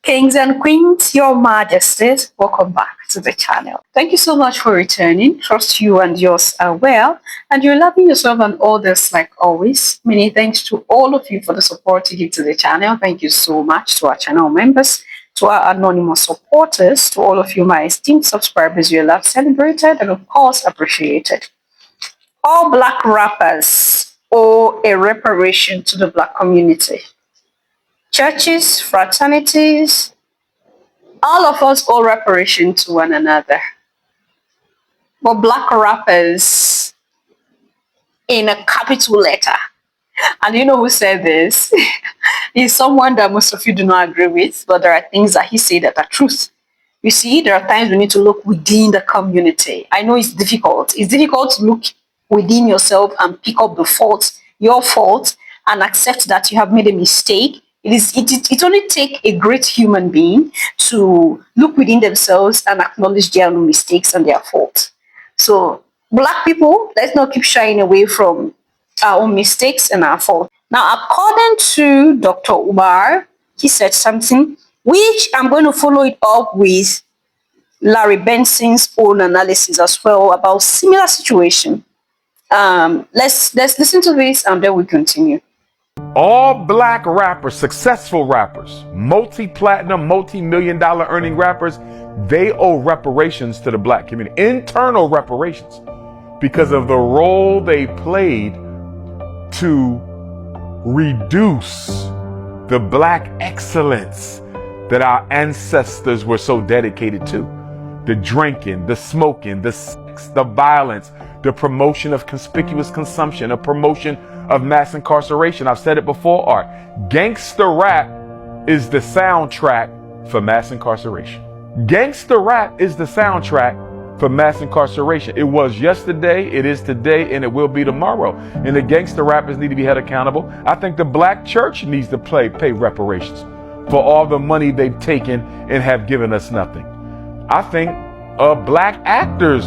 Kings and queens, your majesties, welcome back to the channel. Thank you so much for returning. Trust you and yours are well, and you're loving yourself and others like always. Many thanks to all of you for the support you give to the channel. Thank you so much to our channel members, to our anonymous supporters, to all of you, my esteemed subscribers. You love celebrated and, of course, appreciated. All black rappers owe a reparation to the black community. Churches, fraternities, all of us owe reparation to one another. But black rappers in a capital letter. And you know who said this? He's someone that most of you do not agree with, but there are things that he said that are truth. You see, there are times we need to look within the community. I know it's difficult. It's difficult to look within yourself and pick up the fault, your fault, and accept that you have made a mistake. It only takes a great human being to look within themselves and acknowledge their own mistakes and their faults. So, black people, let's not keep shying away from our own mistakes and our faults. Now, according to Dr. Umar, he said something which I'm going to follow it up with Larry Benson's own analysis as well about similar situation. Let's listen to this and then we continue. All black rappers, successful rappers, multi-platinum, multi-million-dollar earning rappers, they owe reparations to the black community, internal reparations, because of the role they played to reduce the black excellence that our ancestors were so dedicated to. The drinking, the smoking, the sex, the violence, the promotion of conspicuous consumption, a promotion of mass incarceration. I've said it before, Art. Gangster rap is the soundtrack for mass incarceration. Gangster rap is the soundtrack for mass incarceration. It was yesterday, it is today, and it will be tomorrow. And the gangster rappers need to be held accountable. I think the black church needs to pay reparations for all the money they've taken and have given us nothing. I think black actors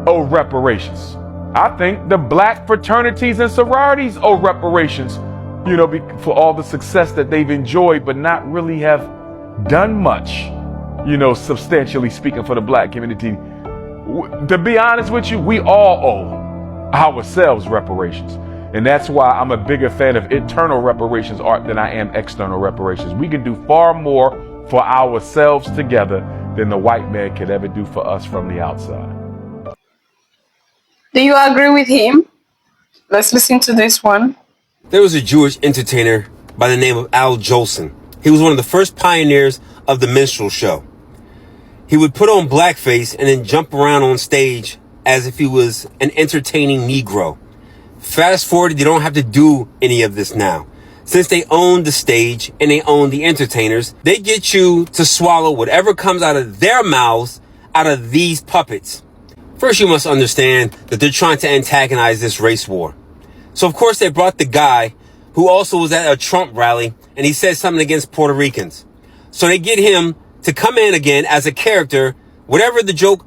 owe reparations. I think the black fraternities and sororities owe reparations, for all the success that they've enjoyed, but not really have done much, substantially speaking for the black community. To be honest with you, we all owe ourselves reparations. And that's why I'm a bigger fan of internal reparations, Art, than I am external reparations. We can do far more for ourselves together than the white man could ever do for us from the outside. Do you agree with him? Let's listen to this one. There was a Jewish entertainer by the name of Al Jolson. He was one of the first pioneers of the minstrel show. He would put on blackface and then jump around on stage as if he was an entertaining Negro. Fast forward, they don't have to do any of this now. Since they own the stage and they own the entertainers, they get you to swallow whatever comes out of their mouths out of these puppets. First, you must understand that they're trying to antagonize this race war. So, of course, they brought the guy who also was at a Trump rally, and he said something against Puerto Ricans. So they get him to come in again as a character, whatever the joke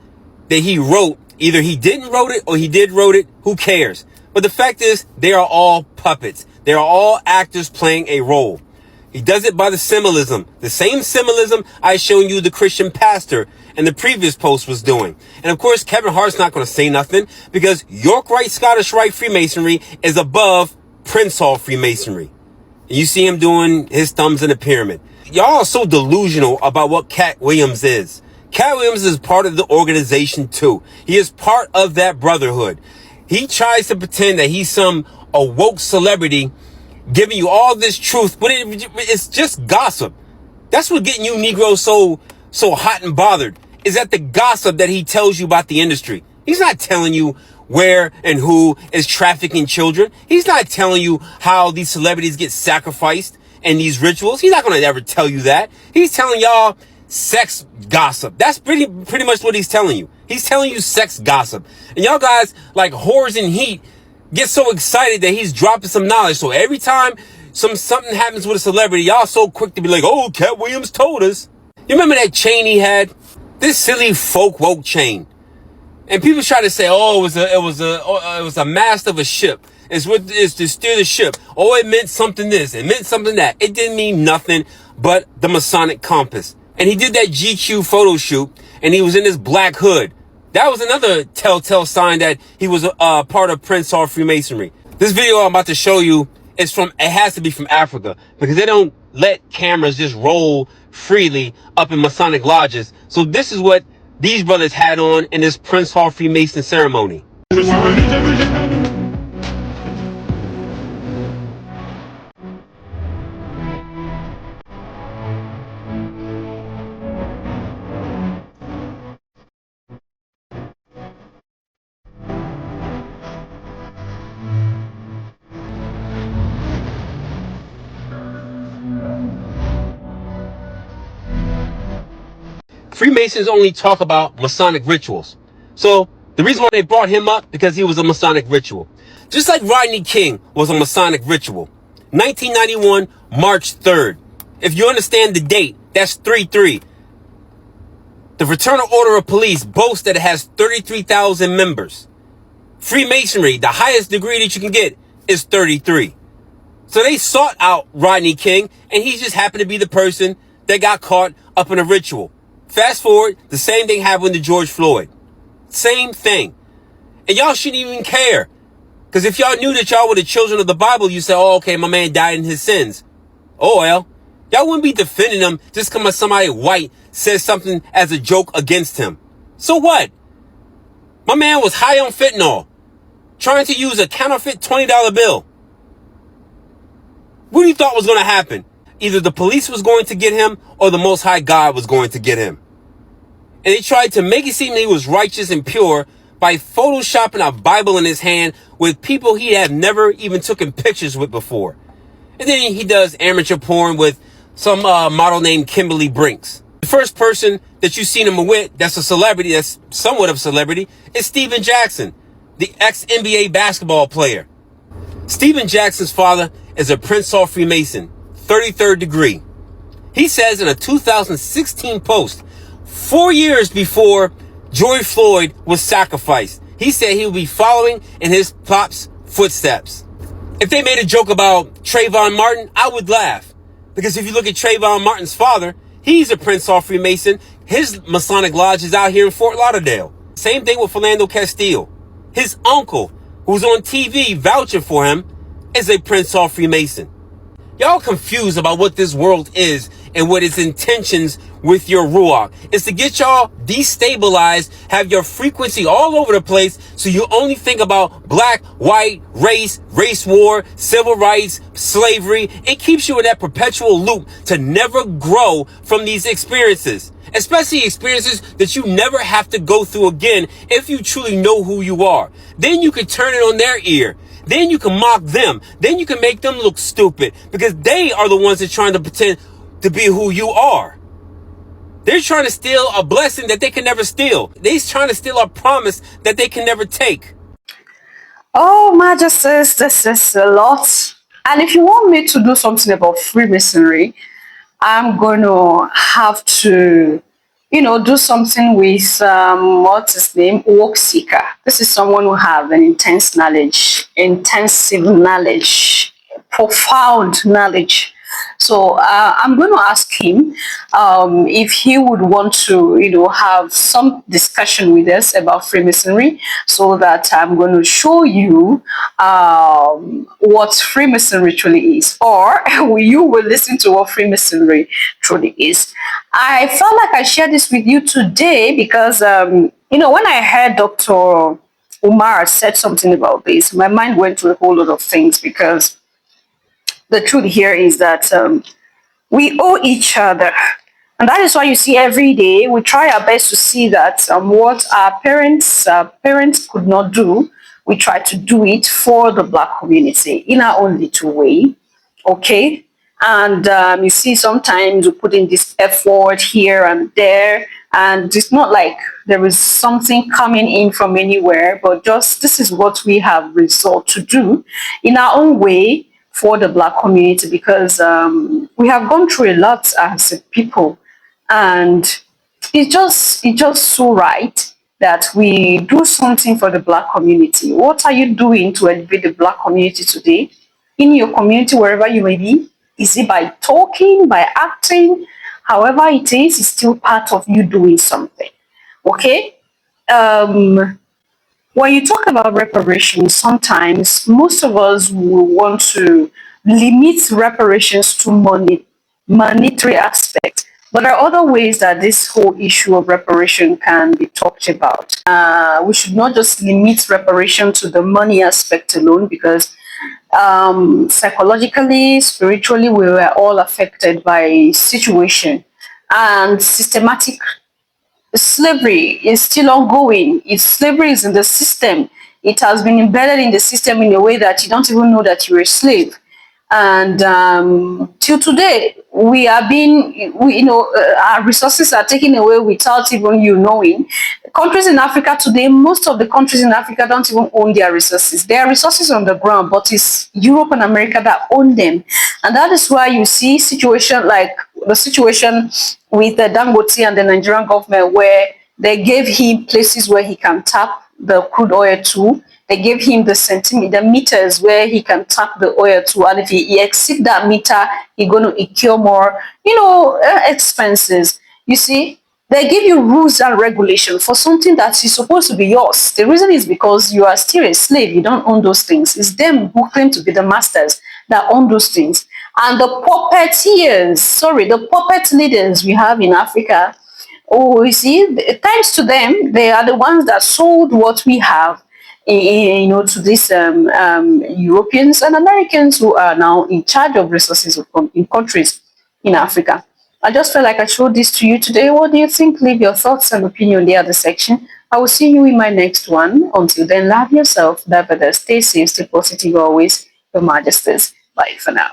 that he wrote, either he didn't wrote it or he did wrote it, who cares? But the fact is, they are all puppets. They are all actors playing a role. He does it by the symbolism, the same symbolism I showed you the Christian pastor in the previous post was doing. And of course, Kevin Hart's not going to say nothing because York Rite, Scottish Rite Freemasonry is above Prince Hall Freemasonry. And you see him doing his thumbs in a pyramid. Y'all are so delusional about what Cat Williams is. Cat Williams is part of the organization too. He is part of that brotherhood. He tries to pretend that he's some awoke celebrity giving you all this truth, but it's just gossip. That's what getting you Negroes so hot and bothered, is that the gossip that he tells you about the industry. He's not telling you where and who is trafficking children. He's not telling you how these celebrities get sacrificed and these rituals. He's not going to ever tell you that. He's telling y'all sex gossip. That's pretty much what he's telling you. He's telling you sex gossip. And y'all guys, like whores in heat, get so excited that he's dropping some knowledge. So every time something happens with a celebrity, y'all so quick to be like, oh, Cat Williams told us. You remember that chain he had? This silly folk woke chain. And people try to say, oh, it was a mast of a ship. It's to steer the ship. Oh, it meant something this. It meant something that. It didn't mean nothing but the Masonic compass. And he did that GQ photo shoot, and he was in this black hood. That was another telltale sign that he was a part of Prince Hall Freemasonry. This video I'm about to show you is it has to be from Africa, because they don't let cameras just roll freely up in Masonic lodges. So this is what these brothers had on in this Prince Hall Freemason ceremony. Freemasons only talk about Masonic rituals. So the reason why they brought him up, because he was a Masonic ritual. Just like Rodney King was a Masonic ritual. 1991, March 3rd. If you understand the date, that's 3-3. The Fraternal Order of Police boasts that it has 33,000 members. Freemasonry, the highest degree that you can get, is 33. So they sought out Rodney King, and he just happened to be the person that got caught up in a ritual. Fast forward, the same thing happened to George Floyd. Same thing. And y'all shouldn't even care. Because if y'all knew that y'all were the children of the Bible, you say, oh, okay, my man died in his sins. Oh, well. Y'all wouldn't be defending him just because somebody white says something as a joke against him. So what? My man was high on fentanyl, trying to use a counterfeit $20 bill. What do you thought was going to happen? Either the police was going to get him or the Most High God was going to get him. And they tried to make it seem that he was righteous and pure by photoshopping a Bible in his hand with people he had never even taken pictures with before. And then he does amateur porn with some model named Kimberly Brinks. The first person that you've seen him with that's a celebrity, that's somewhat of a celebrity, is Steven Jackson, the ex-NBA basketball player. Steven Jackson's father is a Prince Hall Freemason, 33rd degree. He says in a 2016 post, 4 years before George Floyd was sacrificed, he said he would be following in his pop's footsteps. If they made a joke about Trayvon Martin, I would laugh. Because if you look at Trayvon Martin's father, he's a Prince Hall Freemason. His Masonic lodge is out here in Fort Lauderdale. Same thing with Philando Castile. His uncle, who's on TV vouching for him, is a Prince Hall Freemason. Y'all confused about what this world is and what its intentions with your Ruach. It's to get y'all destabilized, have your frequency all over the place, so you only think about black, white, race war, civil rights, slavery. It keeps you in that perpetual loop to never grow from these experiences. Especially experiences that you never have to go through again if you truly know who you are. Then you can turn it on their ear. Then you can mock them. Then you can make them look stupid because they are the ones that are trying to pretend to be who you are. They're trying to steal a blessing that they can never steal. They're trying to steal a promise that they can never take. Oh, Majesties, this is a lot. And if you want me to do something about Freemasonry, I'm going to have to, do something with, what's his name? Work Seeker. This is someone who has an intensive knowledge, profound knowledge. So I'm going to ask him if he would want to, have some discussion with us about Freemasonry, so that I'm going to show you what Freemasonry truly is, or you will listen to what Freemasonry truly is. I felt like I shared this with you today because, when I heard Dr. Umar said something about this, my mind went to a whole lot of things, because the truth here is that we owe each other. And that is why you see every day we try our best to see that what our parents could not do, we try to do it for the Black community in our own little way. Okay? And you see sometimes we put in this effort here and there, and it's not like there is something coming in from anywhere, but just this is what we have resolved to do in our own way for the Black community, because we have gone through a lot as a people, and it's just so right that we do something for the Black community. What are you doing to elevate the Black community today, in your community, wherever you may be? Is it by talking, by acting? However it is, it's still part of you doing something. Okay? Um, when you talk about reparations, sometimes most of us will want to limit reparations to monetary aspect. But there are other ways that this whole issue of reparation can be talked about. We should not just limit reparation to the money aspect alone, because psychologically, spiritually, we were all affected by situation and systematic slavery is still ongoing. It's slavery is in the system. It has been embedded in the system in a way that you don't even know that you're a slave. And till today, we are being, our resources are taken away without even you knowing. Countries in Africa today, most of the countries in Africa don't even own their resources. There are resources on the ground, but it's Europe and America that own them. And that is why you see situation like the situation with the Dangote and the Nigerian government, where they gave him places where he can tap the crude oil to. They gave him the meters where he can tap the oil to, and if he exceed that meter, he's going to incur more, expenses. You see, they give you rules and regulations for something that is supposed to be yours. The reason is because you are still a slave. You don't own those things. It's them who claim to be the masters that own those things. And the the puppet leaders we have in Africa, oh, you see, thanks to them, they are the ones that sold what we have, to these Europeans and Americans who are now in charge of resources in countries in Africa. I just felt like I showed this to you today. What do you think? Leave your thoughts and opinion in the other section. I will see you in my next one. Until then, love yourself, love others, stay safe, stay positive always. Your Majesties. Bye for now.